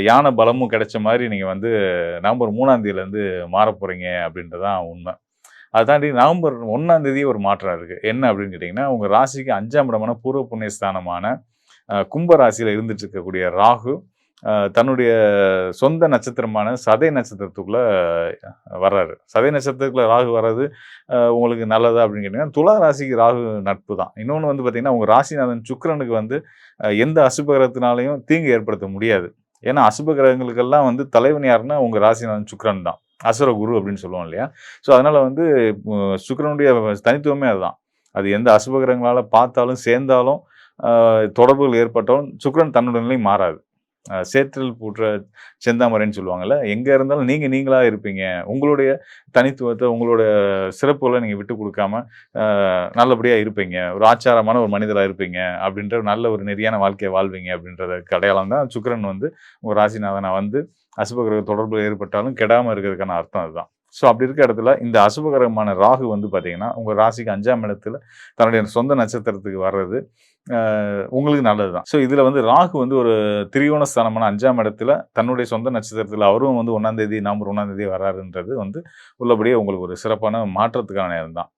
யானை பலமும் கிடைச்ச மாரி நீங்க வந்து நவம்பர் 3ஆம் தேதியிலேருந்து மாறப் போறீங்க அப்படின்றது தான் உண்மை. அத தாண்டி நவம்பர் 1ஆம் தேதி ஒரு மாற்றம் இருக்கு. என்ன அப்படின்னு கேட்டீங்கன்னா, உங்க ராசிக்கு 5ஆம் இடமான பூர்வ புண்ணிய ஸ்தானமான கும்ப ராசியில இருந்துட்டு இருக்கக்கூடிய ராகு, தன்னுடைய சொந்த நட்சத்திரமான சதய நட்சத்திரத்துக்குள்ள வர்றாரு. சதய நட்சத்திரத்துக்குள்ள ராகு வர்றது உங்களுக்கு நல்லதா அப்படின்னு கேட்டீங்கன்னா, துலா ராசிக்கு ராகு நட்பு தான். இன்னொன்னு வந்து பார்த்தீங்கன்னா, உங்க ராசிநாதன் சுக்கிரனுக்கு வந்து எந்த அசுப கிரகத்தினாலயும் தீங்கு ஏற்படுத்த முடியாது. ஏன்னா, அசுப கிரகங்களுக்கெல்லாம் வந்து தலைவன் யாருன்னா, உங்க ராசிநாதன் சுக்கிரன் தான். அசுர குரு அப்படின்னு சொல்லுவோம் இல்லையா? ஸோ, அதனால வந்து சுக்கிரனுடைய தனித்துவமே அதுதான். அது எந்த அசுப கிரகங்களால பார்த்தாலும், சேர்ந்தாலும், தொடர்புகள் ஏற்பட்டாலும் சுக்கிரன் தன்னோட நிலை மாறாது. சேற்றில் புற்ற செந்தாமரைன்னு சொல்லுவாங்கல்ல. எங்க இருந்தாலும் நீங்க நீங்களா இருப்பீங்க. உங்களுடைய தனித்துவத்த, உங்களோட சிறப்புகள நீங்க விட்டுக் குடுக்காம, நல்லபடியா இருப்பீங்க. ஒரு ஆச்சாரமான ஒரு மனிதரா இருப்பீங்க. அப்படின்ற நல்ல ஒரு நெறியான வாழ்க்கைய வாழ்வீங்க அப்படின்றதுக்கு அடையாளம் தான் சுக்கிரன் வந்து உங்க ராசிநாதனா வந்து அசுப கிரக தொடர்பு ஏற்பட்டாலும் கெடாம இருக்கிறதுக்கான அர்த்தம் அதுதான். ஸோ அப்படி இருக்க இடத்துல இந்த அசுப கிரகமான ராகு வந்து பார்த்தீங்கன்னா, உங்க ராசிக்கு 5ஆம் இடத்துல தன்னுடைய சொந்த நட்சத்திரத்துக்கு வர்றது, அ உங்களுக்கு நல்லது தான். ஸோ இதுல வந்து ராகு வந்து ஒரு திரிகோண ஸ்தானமான 5ஆம் இடத்துல தன்னுடைய சொந்த நட்சத்திரத்துல அவரும் வந்து 1ஆம் தேதி நவம்பர் 1ஆம் தேதி வர்றாருன்றது வந்து உள்ளபடியே உங்களுக்கு ஒரு சிறப்பான மாற்றத்துக்கான நேரம் தான்.